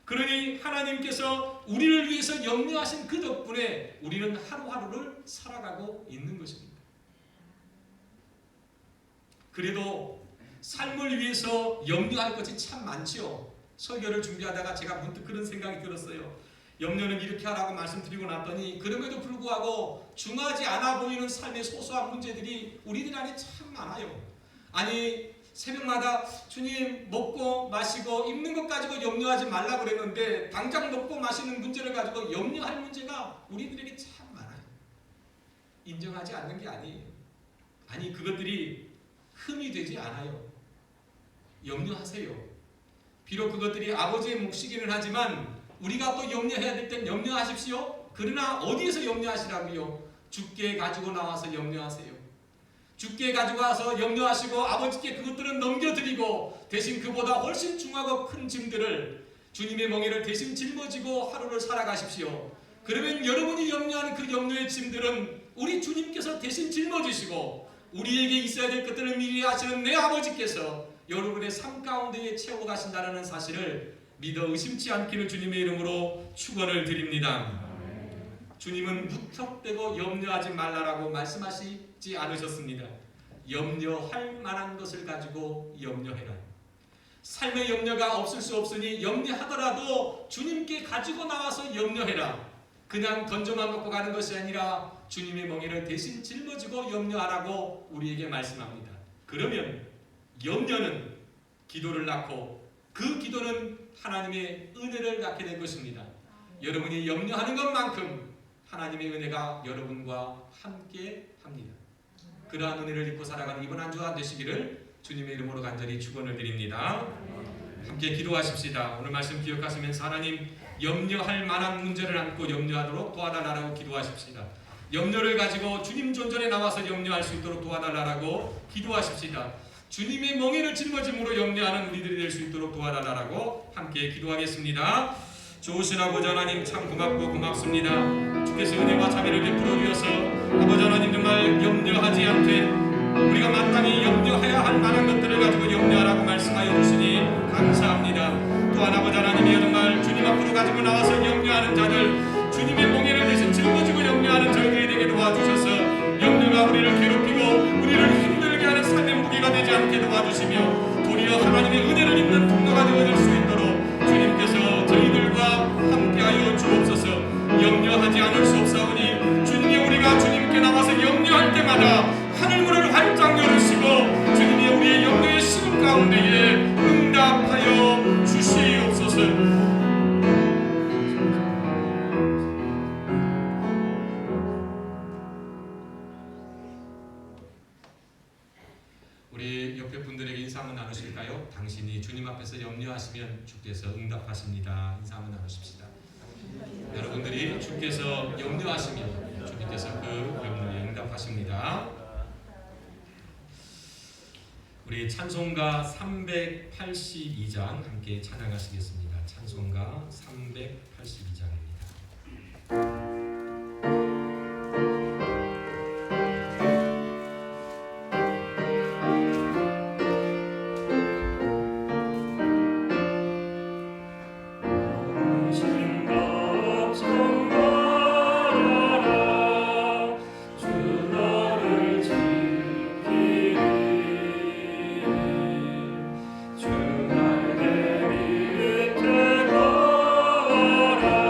그러니 하나님께서 우리를 위해서 염려하신 그 덕분에 우리는 하루하루를 살아가고 있는 것입니다. 그래도 삶을 위해서 염려할 것이 참 많지요. 설교를 준비하다가 제가 문득 그런 생각이 들었어요. 염려는 이렇게 하라고 말씀드리고 났더니 그럼에도 불구하고 중하지 않아 보이는 삶의 소소한 문제들이 우리들 안에 참 많아요. 아니 새벽마다 주님 먹고 마시고 입는 것 가지고 염려하지 말라고 그랬는데 당장 먹고 마시는 문제를 가지고 염려할 문제가 우리들에게 참 많아요. 인정하지 않는 게 아니에요. 아니 그것들이 흠이 되지 않아요. 염려하세요. 비록 그것들이 아버지의 몫이기는 하지만 우리가 또 염려해야 될 땐 염려하십시오. 그러나 어디에서 염려하시라고요? 주께 가지고 나와서 염려하세요. 주께 가지고 와서 염려하시고 아버지께 그것들은 넘겨드리고 대신 그보다 훨씬 중하고 큰 짐들을 주님의 멍에를 대신 짊어지고 하루를 살아가십시오. 그러면 여러분이 염려하는 그 염려의 짐들은 우리 주님께서 대신 짊어지시고 우리에게 있어야 될 것들을 미리 하시는 내 아버지께서 여러분의 삶 가운데에 채워 가신다는 사실을 믿어 의심치 않기를 주님의 이름으로 축원을 드립니다. 주님은 무턱대고 염려하지 말라라고 말씀하시지 않으셨습니다. 염려할 만한 것을 가지고 염려해라. 삶의 염려가 없을 수 없으니 염려하더라도 주님께 가지고 나와서 염려해라. 그냥 던져만 놓고 가는 것이 아니라 주님의 멍에를 대신 짊어지고 염려하라고 우리에게 말씀합니다. 그러면 염려는 기도를 낳고 그 기도는 하나님의 은혜를 낳게 될 것입니다. 여러분이 염려하는 것만큼 하나님의 은혜가 여러분과 함께 합니다. 그러한 은혜를 입고 살아가는 이번 한 주가 되시기를 주님의 이름으로 간절히 축원을 드립니다. 함께 기도하십시다. 오늘 말씀 기억하시면서 하나님 염려할 만한 문제를 안고 염려하도록 도와달라고 기도하십시다. 염려를 가지고 주님 존전에 나와서 염려할 수 있도록 도와달라고 기도하십시다. 주님의 멍에를 짊어짐으로 염려하는 우리들이 될 수 있도록 도와달라고 함께 기도하겠습니다. 좋으신 아버지 하나님 참 고맙고 고맙습니다. 주께서 은혜와 자비를 베풀어 주셔서 아버지 하나님 정말 염려하지 않되 우리가 마땅히 염려해야 할 만한 것들을 가지고 염려하라고 말씀하여 주시니 감사합니다. 또한 아버지 하나님이여 정말 주님 앞으로 가지고 나와서 염려하는 자들, 주님의 멍에를 대신 짊어지고 염려하는 저희들이 되게 도와주셔서 염려가 우리를 괴롭히고 우리를 힘들게 하는 삶의 무게가 되지 않게 도와주시며 도리어 하나님의 은혜를 입는 통로가 되어줄 수 있도록 주님께서 저희들과 함께하여 주옵소서. 염려하지 않을 수 없사오니 주님이 우리가 주님께 나와서 염려할 때마다 하늘문을 활짝 열으시고 주님이 우리의 염려의 시간 가운데에 응답하여 주시옵소서. 우리 옆에 분들에게 인사 한번 나누실까요? 당신이 주님 앞에서 염려하시면 주께서 응답하십니다. 인사 한번 나누십시다. 여러분들이 주께서 염려하시면 주님께서 그 염려에 응답하십니다. 우리 찬송가 382장 함께 찬양하시겠습니다. 찬송가 382장입니다. 주날 내 밑에 걸어라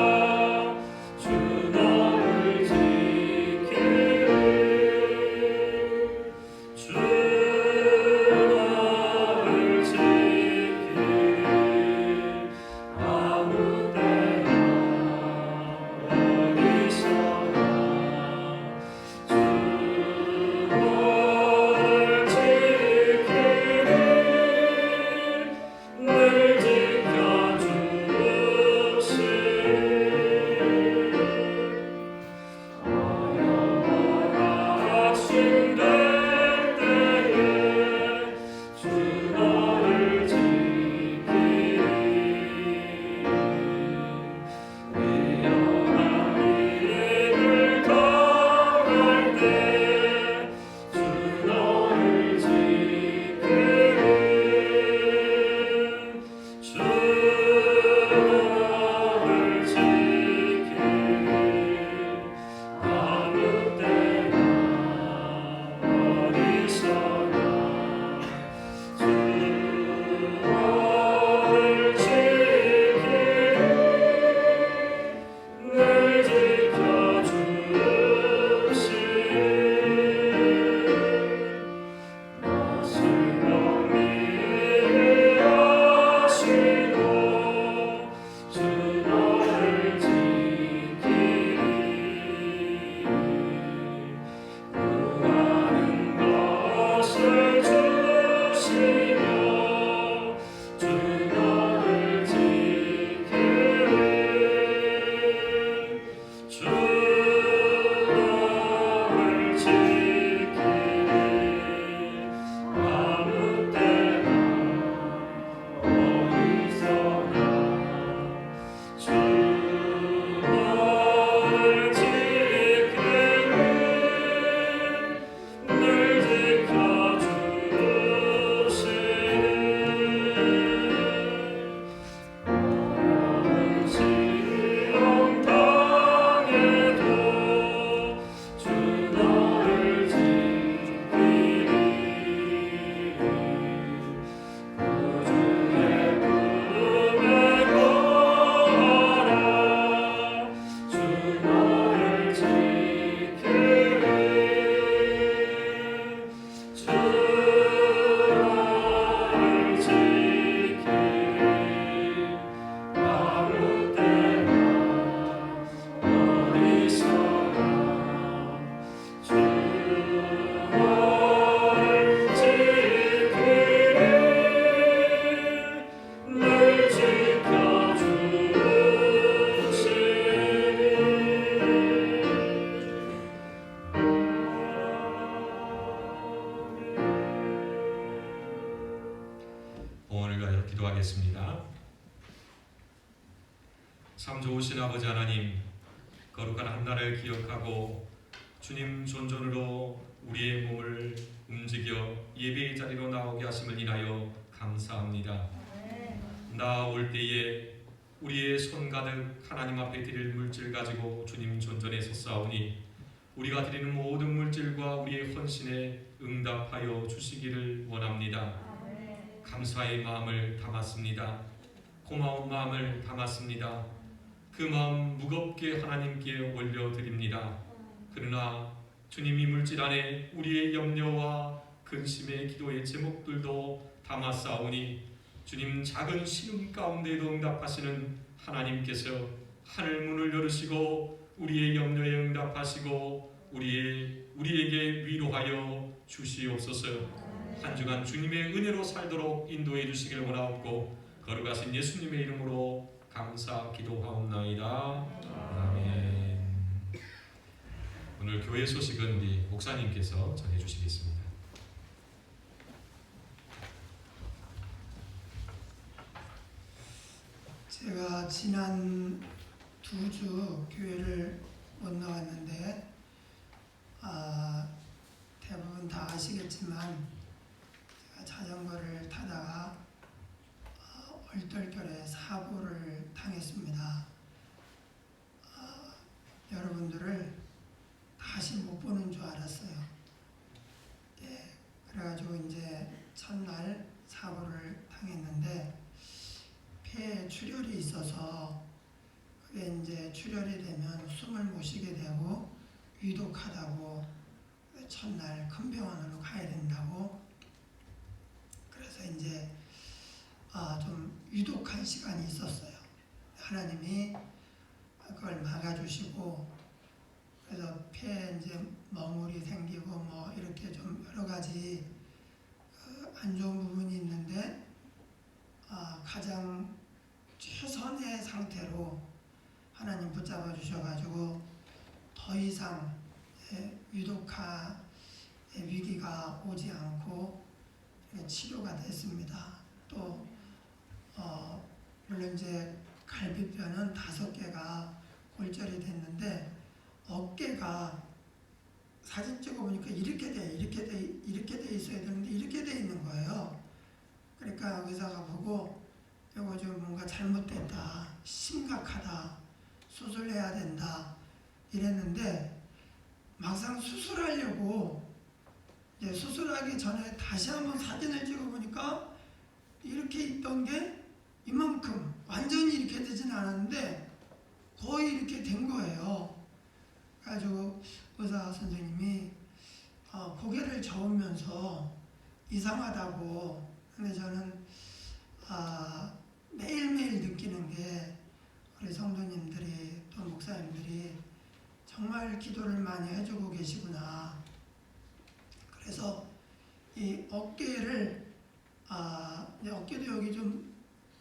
좋으신 아버지 하나님, 거룩한 한날을 기억하고 주님 존존으로 우리의 몸을 움직여 예배의 자리로 나오게 하심을 인하여 감사합니다. 나올 때에 우리의 손 가득 하나님 앞에 드릴 물질 가지고 주님 존전에 섰사오니 우리가 드리는 모든 물질과 우리의 헌신에 응답하여 주시기를 원합니다. 감사의 마음을 담았습니다. 고마운 마음을 담았습니다. 그 마음 무겁게 하나님께 올려드립니다. 그러나 주님이 물질 안에 우리의 염려와 근심의 기도의 제목들도 담았사오니 주님 작은 시름 가운데도 응답하시는 하나님께서 하늘 문을 열으시고 우리의 염려에 응답하시고 우리에게 위로하여 주시옵소서. 한 주간 주님의 은혜로 살도록 인도해 주시기를 원하옵고 거룩하신 예수님의 이름으로 감사 기도하옵나이다. 아멘. 오늘 교회 소식은 우리 목사님께서 전해 주시겠습니다. 제가 지난 2주 교회를 못 나왔는데 대부분 다 아시겠지만 제가 자전거를 타다가 얼떨결에 사고를 당했습니다. 여러분들을 다시 못 보는 줄 알았어요. 예, 그래가지고 이제 첫날 사고를 당했는데 폐에 출혈이 있어서 그게 이제 출혈이 되면 숨을 못 쉬게 되고 위독하다고 첫날 큰 병원으로 가야 된다고. 그래서 이제 좀 위독한 시간이 있었어요. 하나님이 그걸 막아주시고 그래서 폐에 이제 멍울이 생기고 뭐 이렇게 좀 여러 가지 안 좋은 부분이 있는데 가장 최선의 상태로 하나님 붙잡아 주셔가지고 더 이상 위독한 위기가 오지 않고 치료가 됐습니다. 또 물론 이제 갈비뼈는 5개가 골절이 됐는데 어깨가 사진 찍어보니까 이렇게 돼 있어야 되는데 이렇게 돼 있는 거예요. 그러니까 의사가 보고 이거 좀 뭔가 잘못됐다, 심각하다, 수술해야 된다 이랬는데 막상 수술하려고 이제 수술하기 전에 다시 한번 사진을 찍어보니까 이렇게 있던 게 이만큼 완전히 이렇게 되진 않았는데 거의 이렇게 된 거예요. 그래가지고 의사 선생님이 고개를 저으면서 이상하다고. 근데 저는 매일매일 느끼는 게 우리 성도님들이 또 목사님들이 정말 기도를 많이 해주고 계시구나. 그래서 이 어깨를 어깨도 여기 좀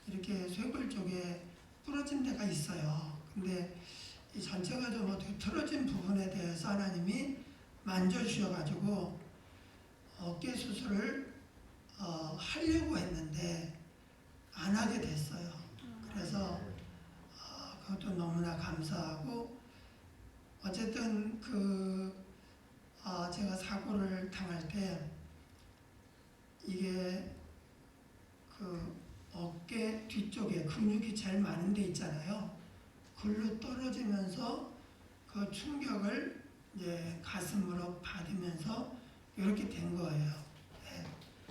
이렇게 쇄골 쪽에 부러진 데가 있어요. 근데 이 전체가 좀 어떻게 틀어진 부분에 대해서 하나님이 만져주셔가지고 어깨 수술을 하려고 했는데 안 하게 됐어요. 그래서 그것도 너무나 감사하고 어쨌든 제가 사고를 당할 때 이게 어깨 뒤쪽에 근육이 제일 많은 데 있잖아요. 글로 떨어지면서 그 충격을 이제 가슴으로 받으면서 이렇게 된 거예요. 네.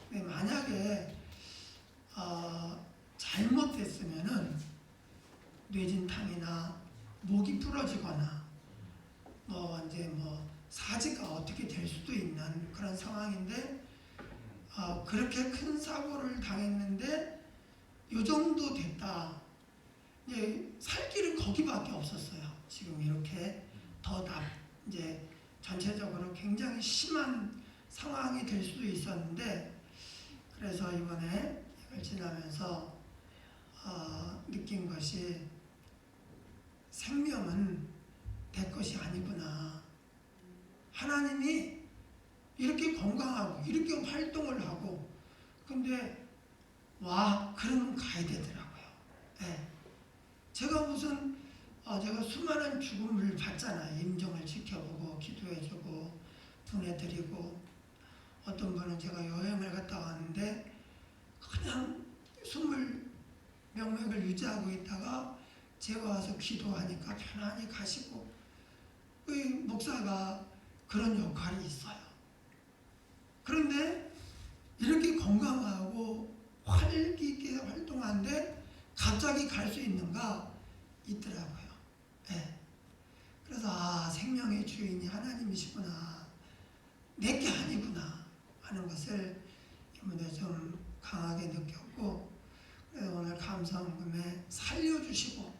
근데 만약에 잘못됐으면은 뇌진탕이나 목이 부러지거나 사지가 어떻게 될 수도 있는 그런 상황인데 그렇게 큰 사고를 당했는데 요 정도 됐다. 살 길은 거기밖에 없었어요. 지금 이렇게 이제 전체적으로 굉장히 심한 상황이 될 수도 있었는데 그래서 이번에 이걸 지나면서 느낀 것이 생명은 내 것이 아니구나. 하나님이 이렇게 건강하고 이렇게 활동을 하고 근데 그러면 가야 되더라고요. 네. 제가 무슨 제가 수많은 죽음을 봤잖아요. 임종을 지켜보고 기도해주고 보내드리고, 어떤 분은 제가 여행을 갔다 왔는데 그냥 숨을 명맥을 유지하고 있다가 제가 와서 기도하니까 편안히 가시고, 그 목사가 그런 역할이 있어요. 그런데 이렇게 건강하고 활기 있게 활동하는데 갑자기 갈 수 있는가 있더라고요. 네. 그래서 생명의 주인이 하나님이시구나, 내게 아니구나 하는 것을 이번에 좀 강하게 느꼈고, 그래서 오늘 감사헌금에 살려주시고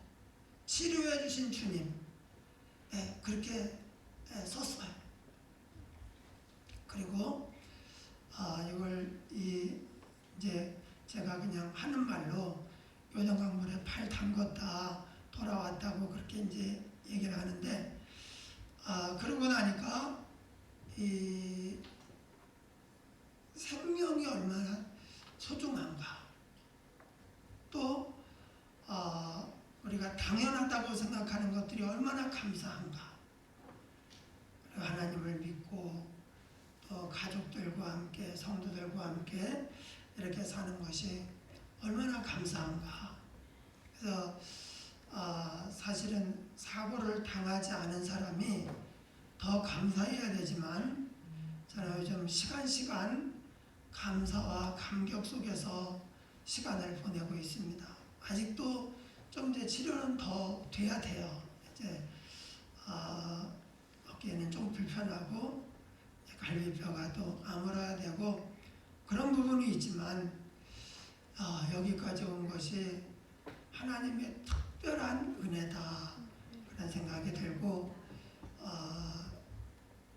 치료해주신 주님, 그렇게 썼어요. 그리고 이걸 이제 제가 그냥 하는 말로 요정강물에 팔 담궜다 돌아왔다고 그렇게 이제 얘기를 하는데, 그러고 나니까 이 생명이 얼마나 소중한가, 또 우리가 당연하다고 생각하는 것들이 얼마나 감사한가, 그리고 하나님을 믿고 또 가족들과 함께 성도들과 함께 이렇게 사는 것이 얼마나 감사한가. 그래서 사실은 사고를 당하지 않은 사람이 더 감사해야 되지만, 저는 요즘 시간 감사와 감격 속에서 시간을 보내고 있습니다. 아직도 좀 이제 치료는 더 돼야 돼요. 이제 어깨는 좀 불편하고 갈비뼈가 또 아물어야 되고 그런 부분이 있지만, 여기까지 온 것이 하나님의 특별한 은혜다 그런 생각이 들고,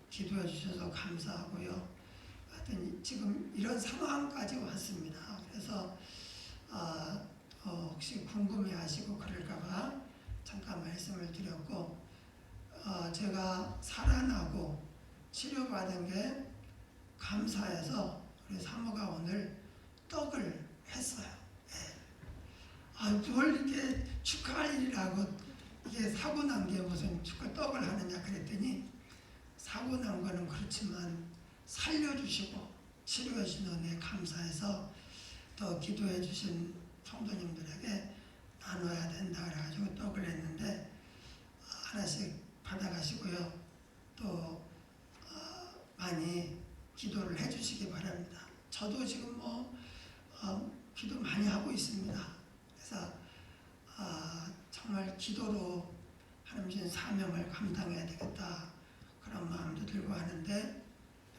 기도해 주셔서 감사하고요. 하여튼 지금 이런 상황까지 왔습니다. 그래서 혹시 궁금해하시고 그럴까봐 잠깐 말씀을 드렸고, 제가 살아나고 치료받은 게 감사해서 우리 사모가 오늘 떡을 했어요. 뭘 이렇게 축하할 일이라고, 이게 사고 난 게 무슨 떡을 하느냐 그랬더니, 사고 난 거는 그렇지만 살려주시고 치료해 주신 은혜 감사해서 또 기도해 주신 성도님들에게 나눠야 된다 그래가지고 떡을 했는데, 하나씩 받아가시고요. 또 많이 기도를 해주시기 바랍니다. 저도 지금 기도 많이 하고 있습니다. 그래서 정말 기도로 하나님 주신 사명을 감당해야 되겠다 그런 마음도 들고 하는데,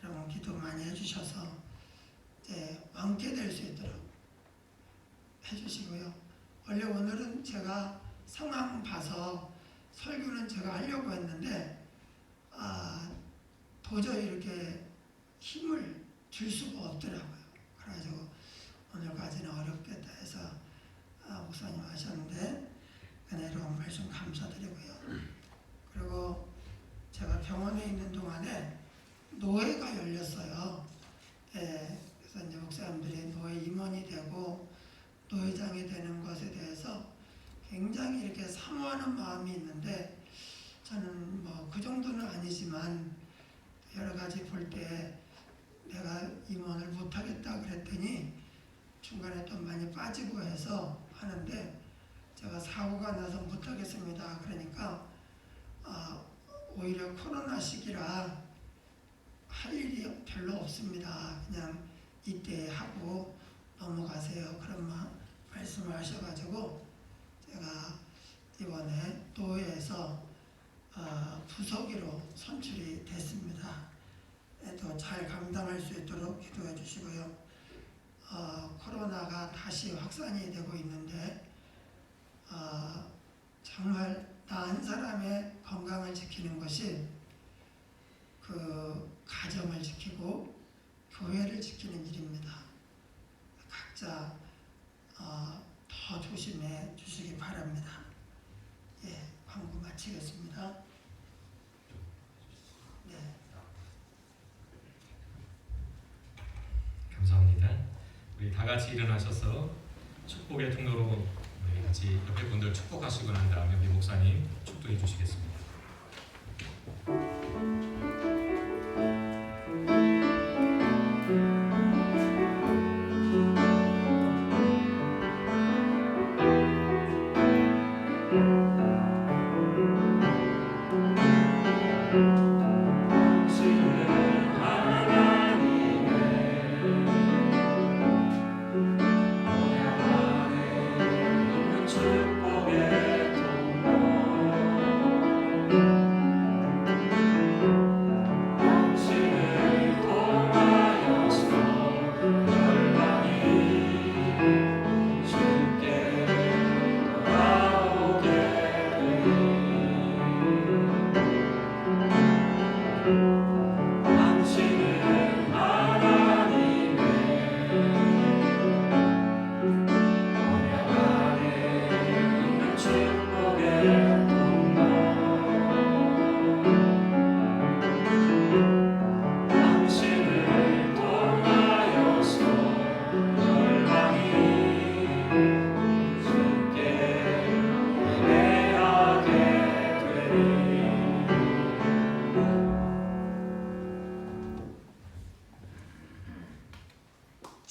여러분 기도 많이 해주셔서 이제 완쾌될 수 있도록 해주시고요. 원래 오늘은 제가 상황 봐서 설교는 제가 하려고 했는데 도저히 이렇게 힘을 줄 수가 없더라고요. 그래가지고 오늘까지는 어렵겠다 해서 목사님 하셨는데 은혜로운 말씀 감사드리고요. 그리고 제가 병원에 있는 동안에 노회가 열렸어요. 그래서 이제 목사님들이 노회 임원이 되고 노회장이 되는 것에 대해서 굉장히 이렇게 사모하는 마음이 있는데, 저는 뭐 그 정도는 아니지만 여러 가지 볼 때 내가 임원을 못하겠다 그랬더니 중간에 또 많이 빠지고 해서 하는데, 제가 사고가 나서 못하겠습니다. 그러니까 오히려 코로나 시기라 할 일이 별로 없습니다. 그냥 이때 하고 넘어가세요. 그런 말씀을 하셔가지고 제가 이번에 노회에서 부서기로 선출이 됐습니다. 또 잘 감당할 수 있도록 기도해 주시고요. 코로나가 다시 확산이 되고 있는데 정말 나 한 사람의 건강을 지키는 것이 그 가정을 지키고 교회를 지키는 일입니다. 각자 더 조심해 주시기 바랍니다. 광고 마치겠습니다. 네. 감사합니다. 우리 다 같이 일어나셔서 축복의 통로로 우리 같이 같이 옆에 분들 축복하시고 난 다음에 우리 목사님 축도해 주시겠습니다.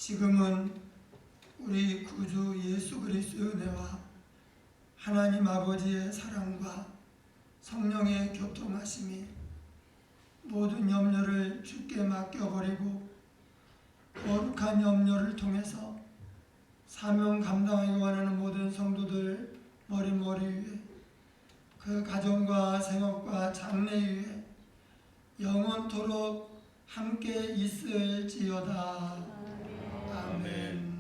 지금은 우리 구주 예수 그리스도의 은혜와 하나님 아버지의 사랑과 성령의 교통하심이 모든 염려를 주께 맡겨버리고 거룩한 염려를 통해서 사명 감당하기 원하는 모든 성도들 머리 위에 그 가정과 생업과 장래 위에 영원토록 함께 있을지어다. 아멘.